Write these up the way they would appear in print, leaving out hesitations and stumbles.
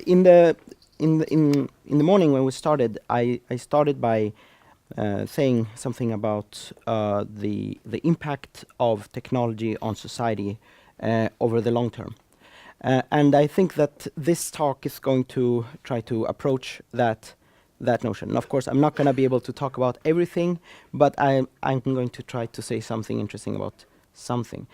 in the morning when we started, I started by saying something about the impact of technology on society over the long term. And I think that this talk is going to try to approach that notion. Of course, I'm not going to be able to talk about everything, but I'm going to try to say something interesting about something.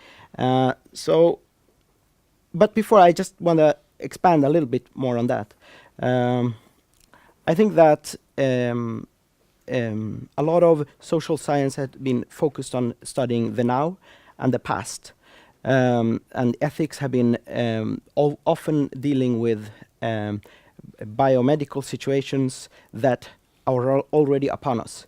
But before, I just want to expand a little bit more on that. I think that a lot of social science had been focused on studying the now and the past. And ethics have been often dealing with biomedical situations that are already upon us.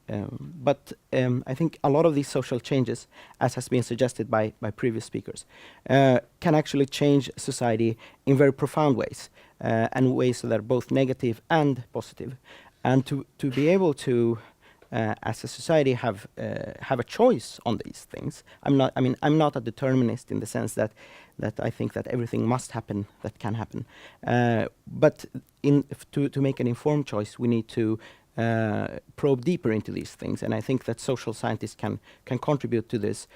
But I think a lot of these social changes, as has been suggested by previous speakers, can actually change society in very profound ways, and ways that are both negative and positive. And to be able to, as a society, have a choice on these things. I'm not a determinist in the sense that I think that everything must happen that can happen. But to make an informed choice, we need to probe deeper into these things, and I think that social scientists can contribute to this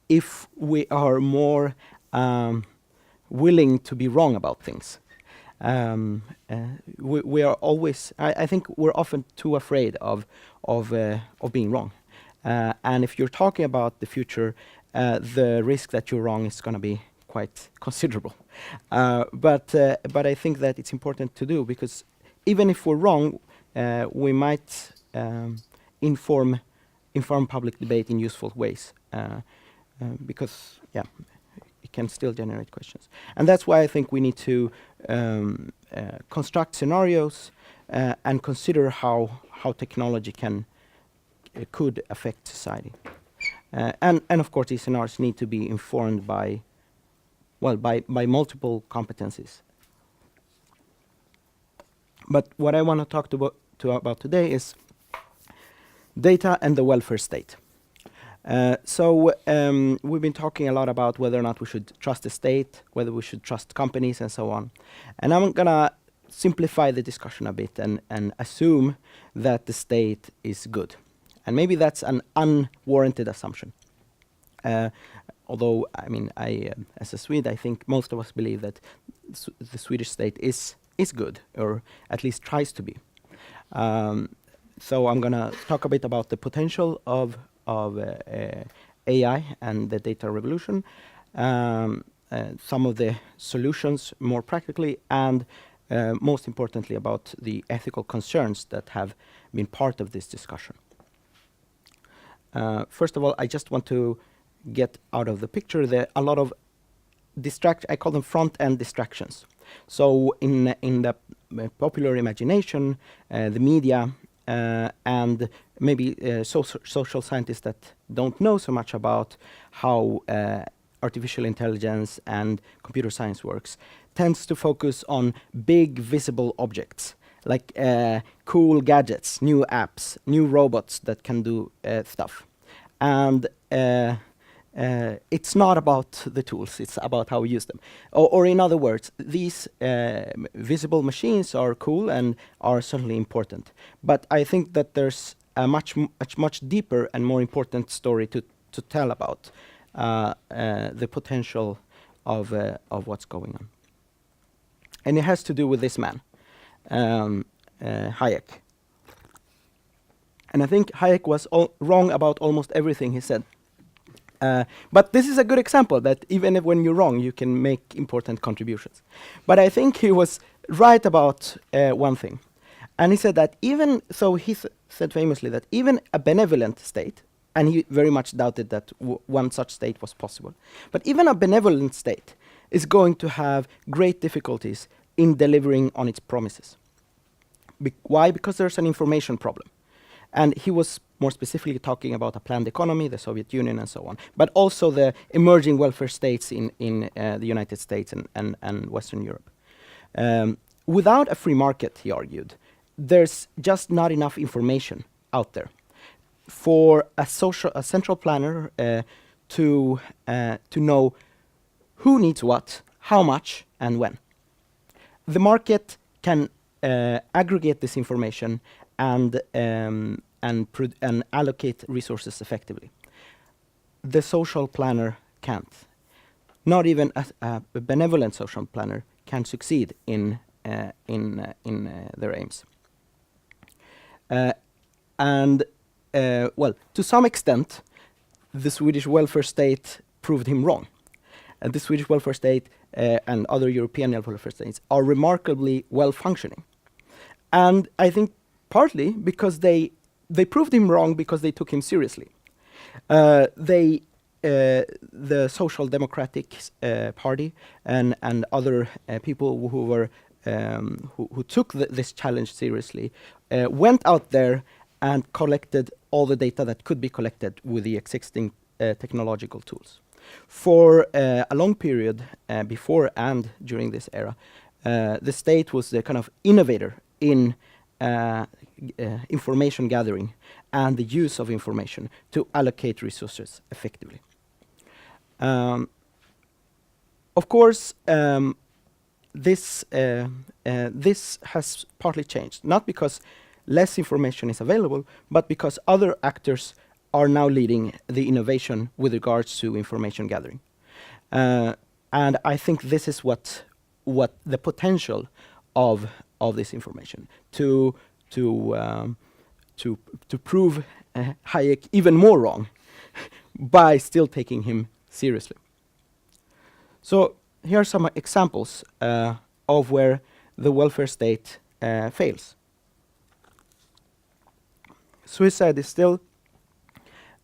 if we are more willing to be wrong about things. We are always. I think we're often too afraid of being wrong, and if you're talking about the future, the risk that you're wrong is going to be quite considerable. But I think that it's important to do, because even if we're wrong, we might inform public debate in useful ways, because it can still generate questions. And that's why I think we need to construct scenarios and consider how technology could affect society. And of course, these scenarios need to be informed by multiple competencies. But what I want to talk about today is data and the welfare state. So we've been talking a lot about whether or not we should trust the state, whether we should trust companies, and so on. And I'm going to simplify the discussion a bit and assume that the state is good. And maybe that's an unwarranted assumption. Although, as a Swede, I think most of us believe that the Swedish state is good, or at least tries to be. So I'm going to talk a bit about the potential of AI and the data revolution, some of the solutions more practically, and most importantly about the ethical concerns that have been part of this discussion. First of all, I just want to get out of the picture a lot of I call them front-end distractions. So in the popular imagination, the media, and maybe social scientists that don't know so much about how artificial intelligence and computer science works, tends to focus on big visible objects, like cool gadgets, new apps, new robots that can do stuff. And it's not about the tools, it's about how we use them. Or in other words, these visible machines are cool and are certainly important. But I think that there's a much deeper and more important story to tell about the potential of what's going on. And it has to do with this man, Hayek. And I think Hayek was wrong about almost everything he said. But this is a good example that even when you're wrong, you can make important contributions. But I think he was right about one thing. And he said that he said famously that even a benevolent state, and he very much doubted that one such state was possible, but even a benevolent state is going to have great difficulties in delivering on its promises. Why? Because there's an information problem. And he was more specifically talking about a planned economy, the Soviet Union, and so on, but also the emerging welfare states in the United States and Western Europe. Without a free market, he argued, there's just not enough information out there for a central planner to know who needs what how much, and when. The market can aggregate this information and allocate resources effectively. The social planner can't. Not even a benevolent social planner can succeed in their aims. Well, to some extent, the Swedish welfare state proved him wrong. The Swedish welfare state and other European welfare states are remarkably well functioning. And I think partly because they proved him wrong because they took him seriously. The Social Democratic Party and other people who were who took this challenge seriously went out there and collected all the data that could be collected with the existing technological tools. For a long period before and during this era, the state was the kind of innovator in information gathering and the use of information to allocate resources effectively. Of course, this has partly changed, not because less information is available, but because other actors are now leading the innovation with regards to information gathering. And I think this is what the potential of this information to prove Hayek even more wrong by still taking him seriously. So here are some examples of where the welfare state fails. Suicide is still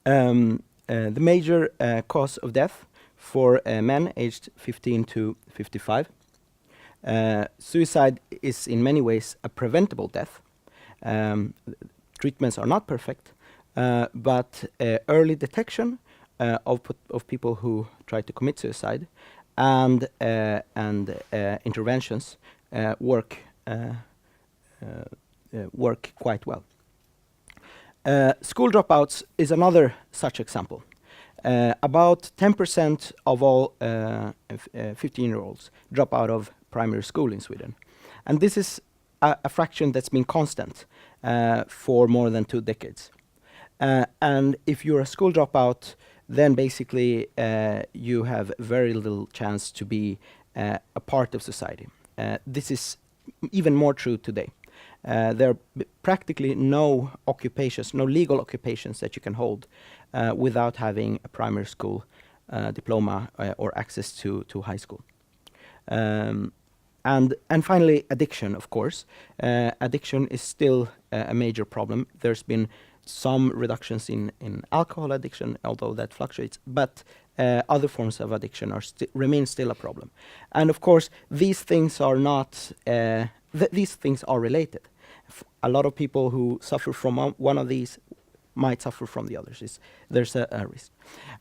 the major cause of death for men aged 15 to 55. Suicide is in many ways a preventable death. Treatments are not perfect, but early detection of people who try to commit suicide and interventions work quite well. School dropouts is another such example. About 10% of all 15-year-olds drop out of primary school in Sweden. And this is a fraction that's been constant for more than 2 decades. And if you're a school dropout, then basically you have very little chance to be a part of society. This is even more true today. There are practically no occupations, no legal occupations that you can hold without having a primary school diploma or access to high school. And finally, addiction, of course. Addiction is still a major problem. There's been some reductions in alcohol addiction, although that fluctuates, but other forms of addiction remain still a problem. And of course, these things are not, these things are related. A lot of people who suffer from one of these might suffer from the others. There's a risk.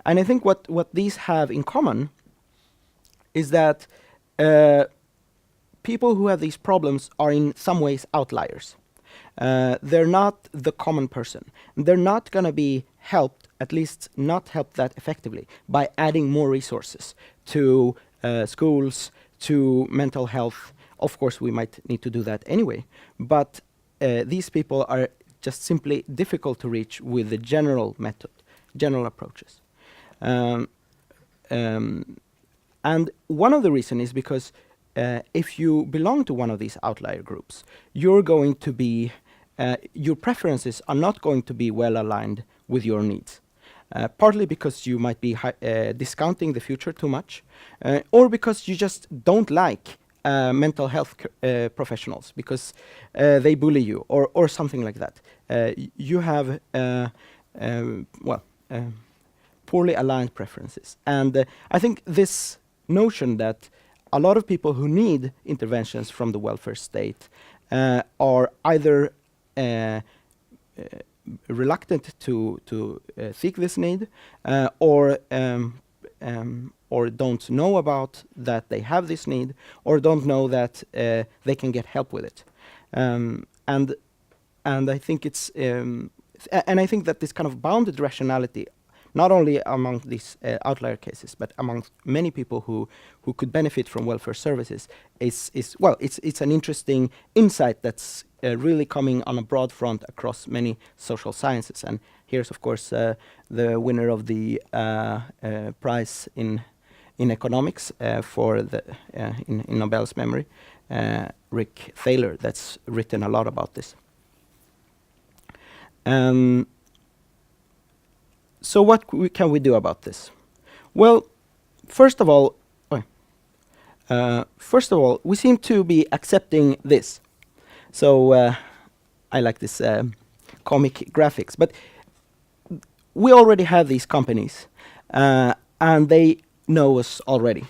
And I think what these have in common is that people who have these problems are in some ways outliers. They're not the common person. They're not going to be helped, at least not helped that effectively, by adding more resources to schools, to mental health. Of course, we might need to do that anyway, but these people are just simply difficult to reach with the general method, general approaches. And one of the reasons is because if you belong to one of these outlier groups, you're going to be, your preferences are not going to be well aligned with your needs. Partly because you might be discounting the future too much, or because you just don't like mental health professionals because they bully you, or something like that. You have poorly aligned preferences. And I think this notion that a lot of people who need interventions from the welfare state are either reluctant to seek this need, or don't know about that they have this need, or don't know that they can get help with it. And I think it's and I think that this kind of bounded rationality not only among these outlier cases, but among many people who could benefit from welfare services, is well, it's an interesting insight that's really coming on a broad front across many social sciences. And here's, of course, the winner of the prize in economics for the in Nobel's memory, Rick Thaler, that's written a lot about this. So what can we do about this? Well, first of all, we seem to be accepting this. So I like this comic graphics, but we already have these companies, and they know us already.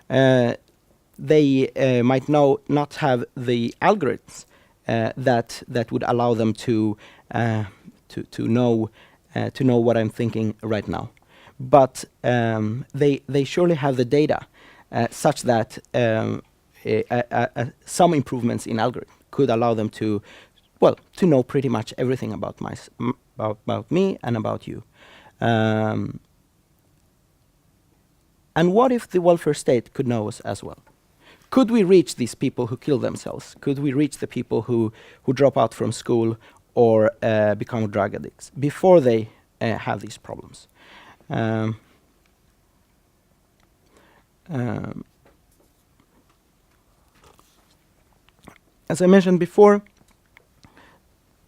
They might not have the algorithms that would allow them to know what I'm thinking right now, but they surely have the data such that some improvements in algorithm could allow them to know pretty much everything about me and about you. And what if the welfare state could know us as well? Could we reach these people who kill themselves? Could we reach the people who drop out from school or become drug addicts before they have these problems? As I mentioned before,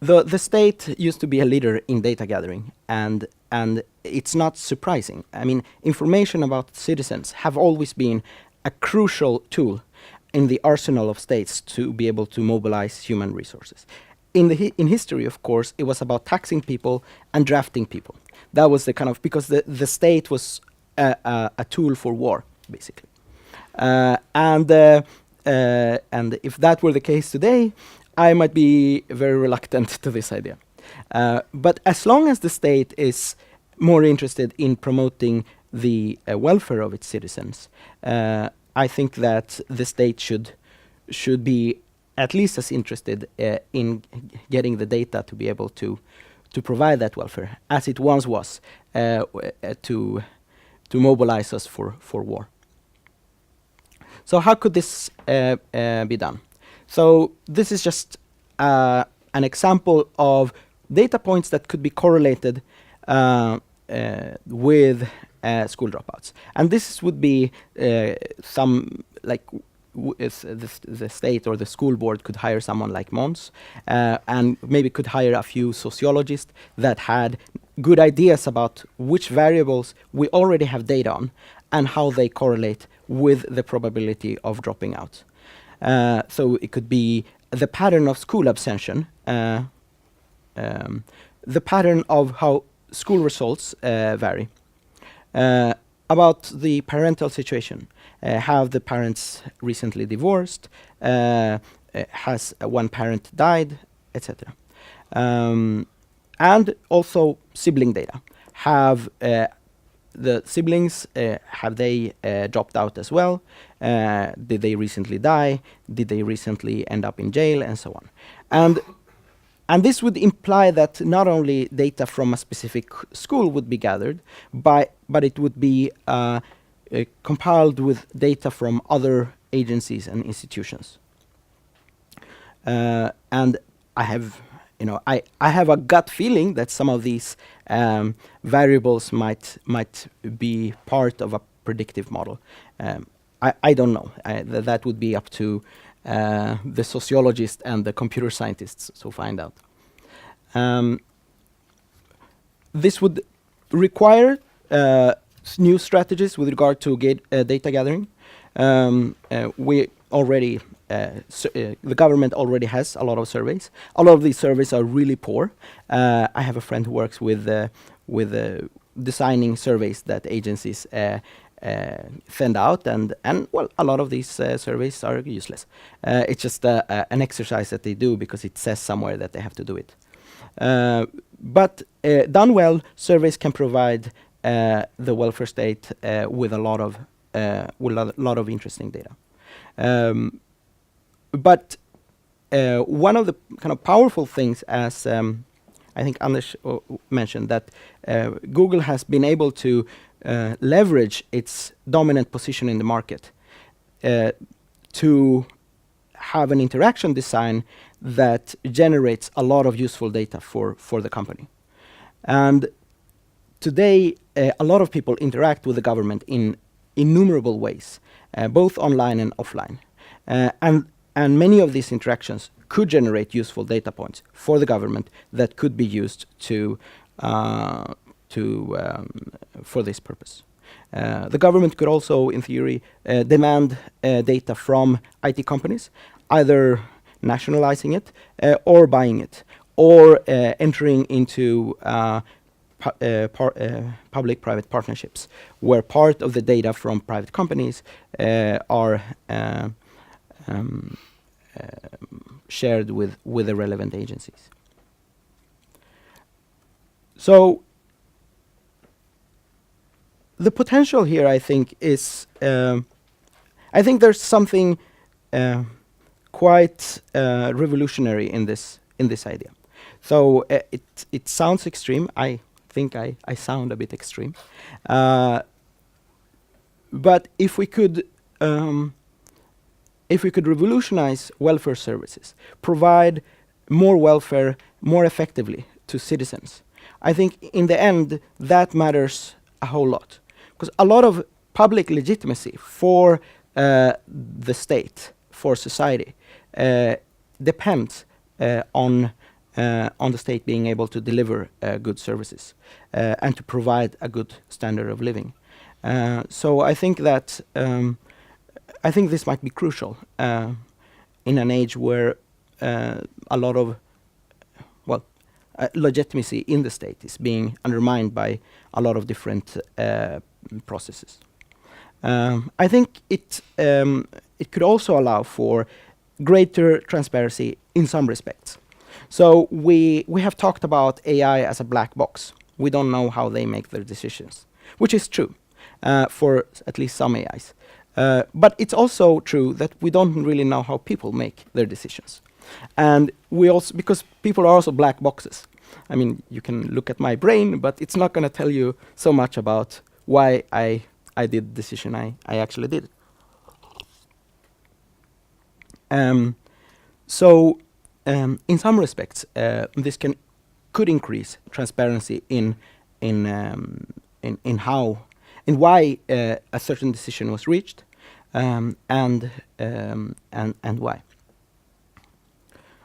the state used to be a leader in data gathering, and it's not surprising. I mean, information about citizens have always been a crucial tool in the arsenal of states to be able to mobilize human resources. In history, of course, it was about taxing people and drafting people. That was the kind of, because the state was a tool for war, basically. And if that were the case today, I might be very reluctant to this idea. But as long as the state is more interested in promoting the welfare of its citizens, I think that the state should be at least as interested in getting the data to be able to provide that welfare as it once was to mobilize us for war. So how could this be done? So this is just an example of data points that could be correlated with school dropouts. And this would be some, like, if the state or the school board could hire someone like Mons, and maybe could hire a few sociologists that had good ideas about which variables we already have data on and how they correlate with the probability of dropping out. So it could be the pattern of school abstention, the pattern of how school results vary, about the parental situation. Have the parents recently divorced? Has one parent died, etc. And also sibling data. Have the siblings, have they dropped out as well? Did they recently die? Did they recently end up in jail? And so on. And this would imply that not only data from a specific school would be gathered, but it would be compiled with data from other agencies and institutions. And I have, I have a gut feeling that some of these variables might be part of a predictive model. I don't know. That would be up to the sociologists and the computer scientists to find out. This would require new strategies with regard to data gathering. We already, the government already has a lot of surveys. A lot of these surveys are really poor. I have a friend who works with designing surveys that agencies send out, and well, a lot of these surveys are useless. It's just an exercise that they do because it says somewhere that they have to do it. But done well, surveys can provide the welfare state with a lot of interesting data. But one of the kind of powerful things as I think Anders mentioned that Google has been able to leverage its dominant position in the market to have an interaction design that generates a lot of useful data for the company. And today, a lot of people interact with the government in innumerable ways, both online and offline. And many of these interactions could generate useful data points for the government that could be used for this purpose. The government could also, in theory, demand data from IT companies, either nationalizing it or buying it, or entering into public-private partnerships, where part of the data from private companies are shared with the relevant agencies. So the potential here, I think, is I think there's something quite revolutionary in this idea. So it sounds extreme. I think I sound a bit extreme, but if we could revolutionize welfare services, provide more welfare more effectively to citizens, I think in the end that matters a whole lot, because a lot of public legitimacy for the state, for society, depends on the state being able to deliver good services and to provide a good standard of living. So I think that I think this might be crucial in an age where a lot of legitimacy in the state is being undermined by a lot of different processes. I think it could also allow for greater transparency in some respects. So we have talked about AI as a black box. We don't know how they make their decisions, which is true for at least some AIs. But it's also true that we don't really know how people make their decisions. And we also, because people are also black boxes. I mean, you can look at my brain, but it's not going to tell you so much about why I did the decision I actually did. So in some respects, this could increase transparency in why a certain decision was reached, and why.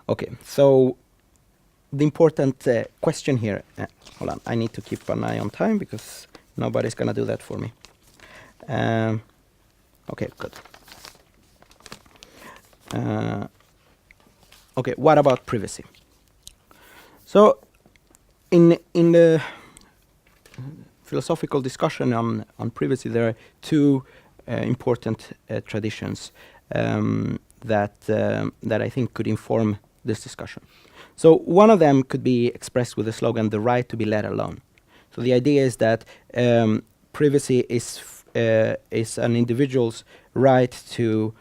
Okay, so the important question here. Hold on, I need to keep an eye on time because nobody's gonna do that for me. Okay, good. Okay, what about privacy? So, in the philosophical discussion on privacy, there are two important traditions that I think could inform this discussion. So one of them could be expressed with the slogan, "The right to be let alone." So the idea is that privacy is an individual's right to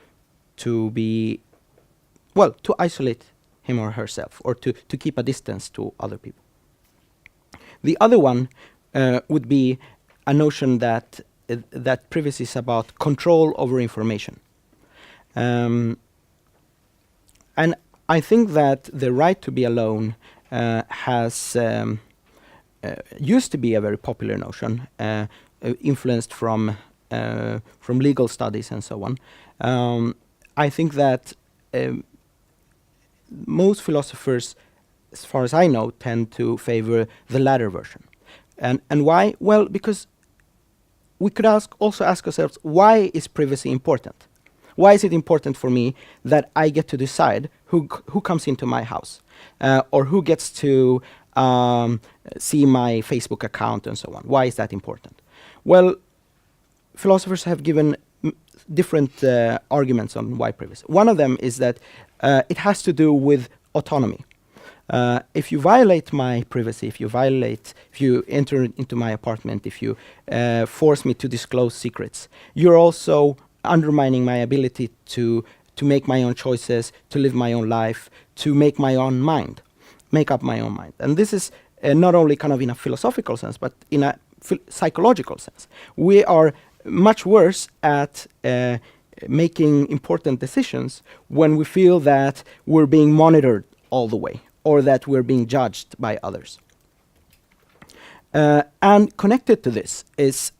isolate him or herself, or to keep a distance to other people. The other one would be a notion that privacy is about control over information. And I think that the right to be alone has used to be a very popular notion, influenced from legal studies and so on. I think that most philosophers, as far as I know, tend to favor the latter version. And why? Well, because we could also ask ourselves, why is privacy important? Why is it important for me that I get to decide who comes into my house, or who gets to see my Facebook account and so on? Why is that important? Well, philosophers have given different arguments on why privacy. One of them is that it has to do with autonomy. If you violate my privacy, if you enter into my apartment, if you force me to disclose secrets, you're also undermining my ability to make my own choices, to live my own life, to make my own mind. make up my own mind. And this is not only kind of in a philosophical sense, but in a psychological sense. We are much worse at making important decisions when we feel that we're being monitored all the way, or that we're being judged by others. And connected to this is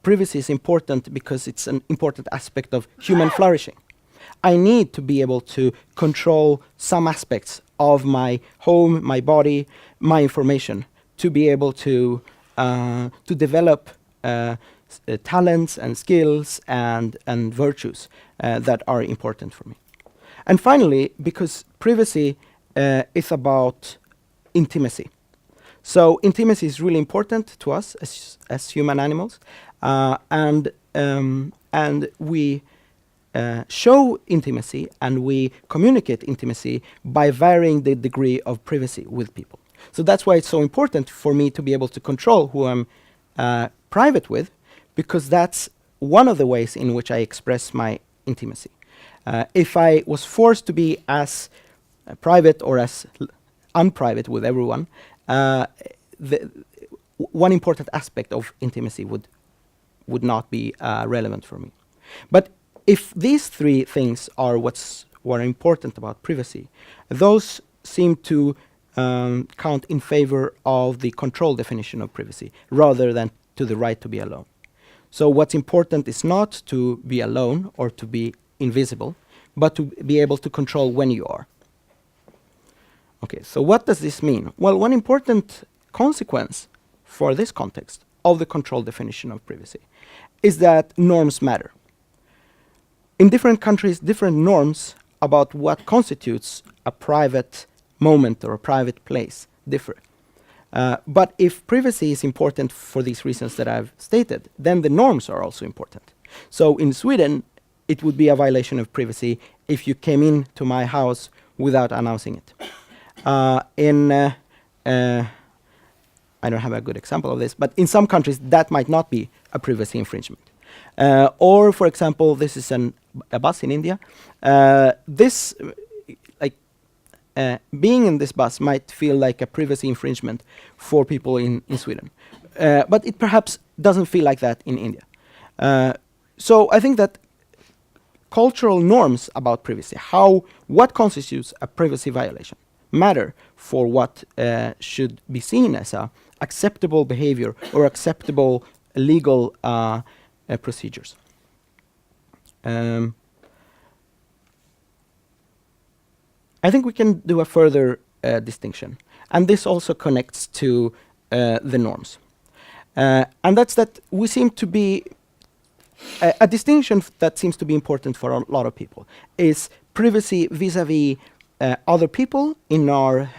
privacy is important because it's an important aspect of human flourishing. I need to be able to control some aspects of my home, my body, my information, to be able to develop talents and skills and virtues that are important for me. And finally, because privacy is about intimacy. So intimacy is really important to us as human animals, and we show intimacy and we communicate intimacy by varying the degree of privacy with people. So that's why it's so important for me to be able to control who I'm private with, because that's one of the ways in which I express my intimacy. If I was forced to be as private or as unprivate with everyone, one important aspect of intimacy would not be relevant for me. But if these three things are what are important about privacy, those seem to count in favor of the control definition of privacy rather than to the right to be alone. So what's important is not to be alone or to be invisible, but to be able to control when you are. Okay, so what does this mean? Well, one important consequence for this context of the control definition of privacy is that norms matter. In different countries, different norms about what constitutes a private moment or a private place differ. But if privacy is important for these reasons that I've stated, then the norms are also important. So in Sweden, it would be a violation of privacy if you came into my house without announcing it. I don't have a good example of this, but in some countries that might not be a privacy infringement. Or, for example, this is a bus in India. Being in this bus might feel like a privacy infringement for people in Sweden. But it perhaps doesn't feel like that in India. So I think that cultural norms about privacy, what constitutes a privacy violation, matter for what should be seen as a acceptable behavior or acceptable legal procedures. I think we can do a further distinction, and this also connects to the norms. And that's that we seem to be a distinction that seems to be important for a lot of people is privacy vis-a-vis other people in our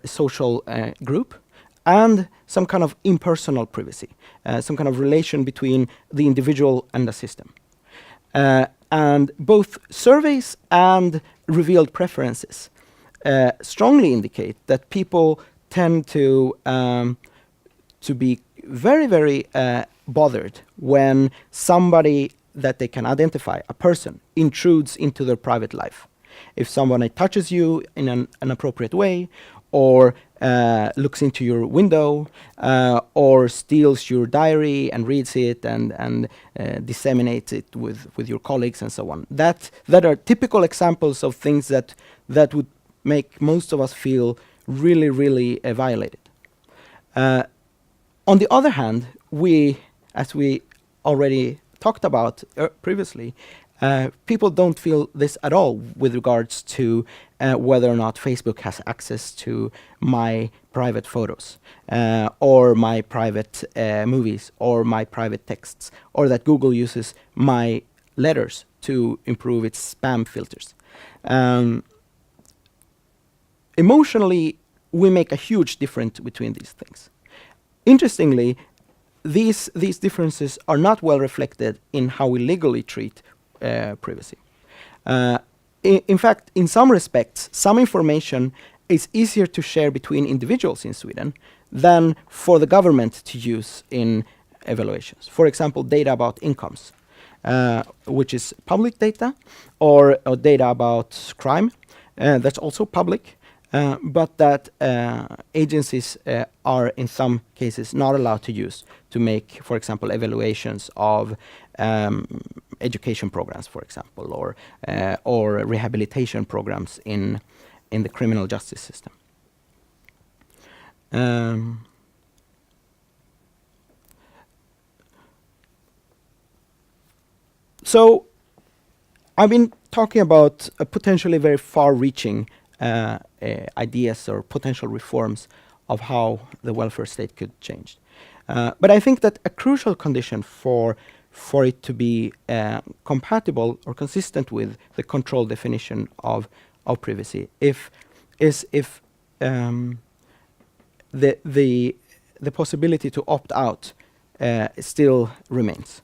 social group, and some kind of impersonal privacy, some kind of relation between the individual and the system. And both surveys and revealed preferences strongly indicate that people tend to be very, very bothered when somebody that they can identify, a person, intrudes into their private life. If someone touches you in an inappropriate way, or looks into your window, or steals your diary and reads it and disseminates it with your colleagues and so on. That are typical examples of things that would make most of us feel really, really violated. On the other hand, as we already talked about previously, people don't feel this at all with regards to whether or not Facebook has access to my private photos, or my private movies, or my private texts, or that Google uses my letters to improve its spam filters. Emotionally, we make a huge difference between these things. Interestingly, these differences are not well reflected in how we legally treat privacy. In fact, in some respects, some information is easier to share between individuals in Sweden than for the government to use in evaluations. For example, data about incomes, which is public data, or data about crime, that's also public, but that agencies are in some cases not allowed to use to make, for example, evaluations of education programs, for example, or rehabilitation programs in the criminal justice system. So I've been talking about potentially very far-reaching ideas or potential reforms of how the welfare state could change. But I think that a crucial condition for it to be compatible or consistent with the control definition of privacy is if the possibility to opt out still remains.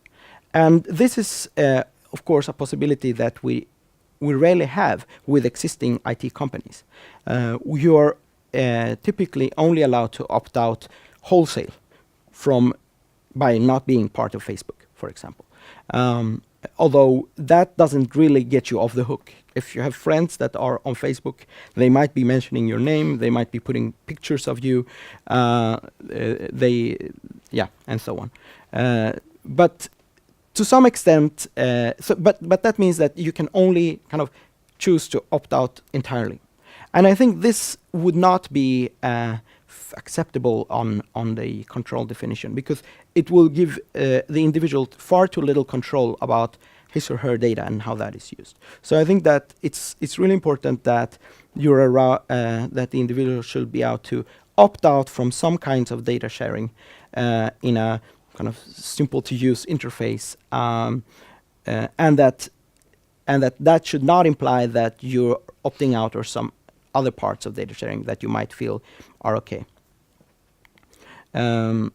And this is, of course, a possibility that we rarely have with existing IT companies. You are typically only allowed to opt out wholesale by not being part of Facebook, for example. Although that doesn't really get you off the hook. If you have friends that are on Facebook, they might be mentioning your name, they might be putting pictures of you, and so on. But to some extent, but that means that you can only kind of choose to opt out entirely. And I think this would not be acceptable on the control definition, because it will give the individual far too little control about his or her data and how that is used. So I think that it's really important that that the individual should be able to opt out from some kinds of data sharing in a kind of simple to use interface, and that should not imply that you're opting out or some other parts of data sharing that you might feel are okay. And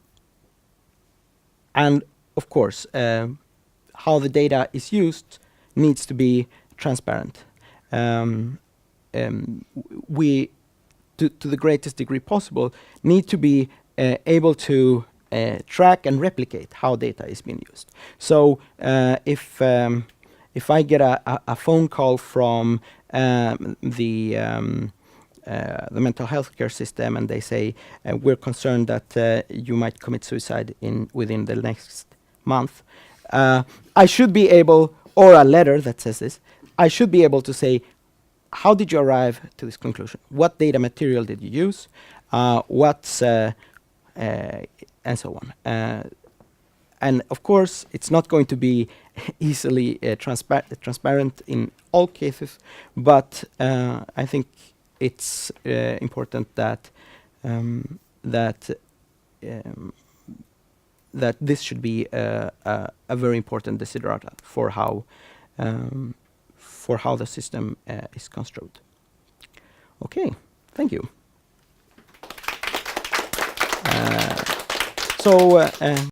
of course, how the data is used needs to be transparent. We, to the greatest degree possible, need to be able to track and replicate how data is being used. So if I get a phone call from the mental health care system and they say we're concerned that you might commit suicide within the next month, I should be able, or a letter that says this, I should be able to say, how did you arrive to this conclusion? What data material did you use? And so on. And of course, it's not going to be easily transparent in all cases, but I think it's important that that this should be a very important desiderata for how the system is construed. Okay, thank you.